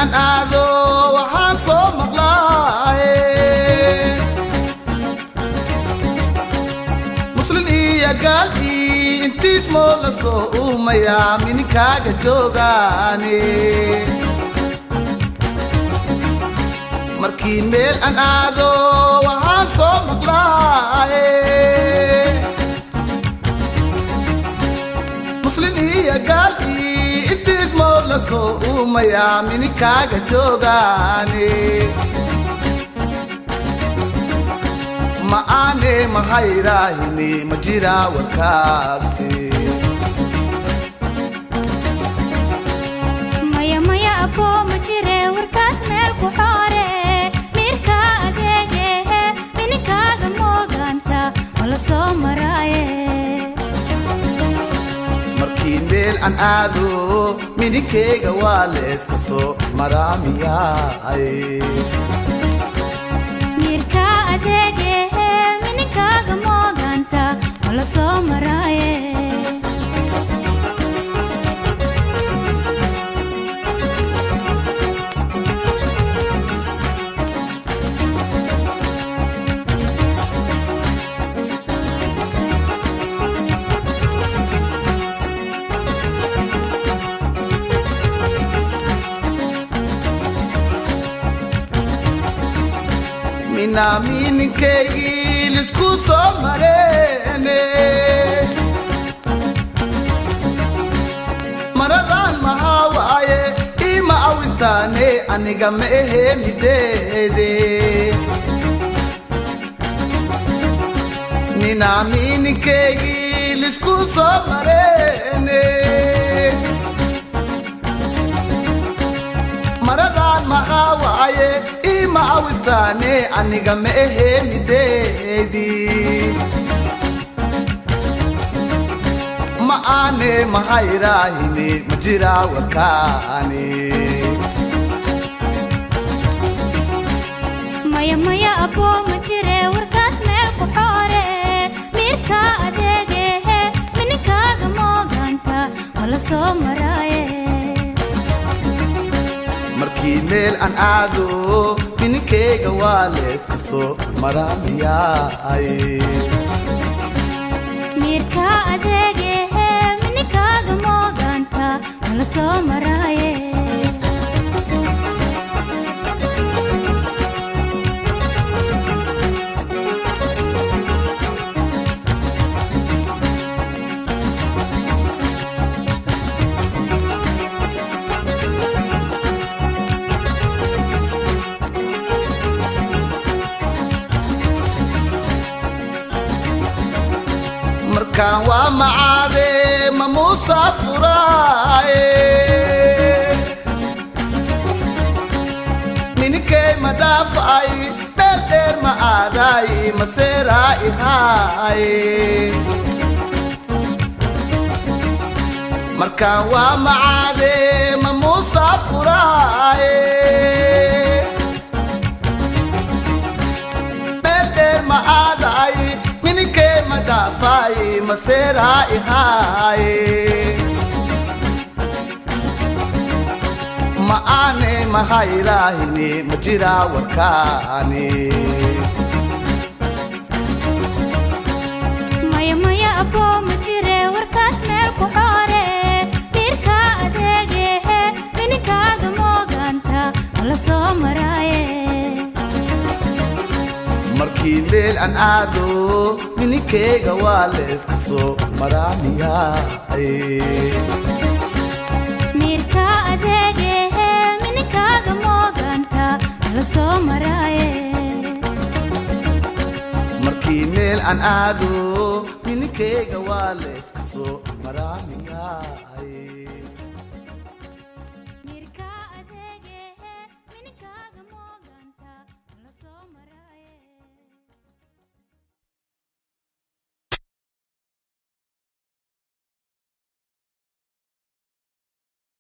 an aado waxaan soo maqlaaye muslin iyo gaalkii intiis moo la soo uumayaa mininkaaga joogaane markii meel an aado waxaan soo maqlaaye muslin iyo gaalkii intiis moo la soo uumayaa mininkaaga joogaane ma aane mahayrahini ma jiraa warkaasi maya maya abo ma jire warkaas meel ku xoore miirka adeegehe mininkaaga mooganta wala soo maraaye markii meel an aado mininkeyga waa la iska soo maraamiyaay miirka adeegehe mininkaaga mooganta wala soo maraaye mina mininkeygii lisku soo mareene maradan maxaa waaye ima awistaane aniga ma ehe mideede mina mininkeygii lisku soo mareene maradan maxaa waaye ima awistaane aniga ma ehe mideedi ma aane mahayrahini ma jiraa warkaani maya maya abo ma jire warkaas meel ku xoore miirka adeegehe mininkaaga mooganta wala soo maraaye markii meel an aado mininkeyga waa la iska soo maraamiyaay miirka adeegehe mininkaaga mooganta wala soo maraaye markaan waa macaade ma musaafuraaye mininkey ma dhaafay meel dheer ma aadaay ma seeraa ihaaye markaan waa macaade ma musaafuraaye meel dheer ma aadaay mininkey ma dhaafay ma seeraa ihaaye ma aane mahayrahini ma jiraa warkaani maya maya abo ma jire warkaas meel ku xoore miirka adeegehe mininkaaga mooganta wala soo maraaye markii meel an aado mininkeyga waa la iska soo maraamiyaay miirka adeegehe mininkaaga mooganta wala soo maraaye markii meel an aado mininkeyga waa la iska soo maraamiyaay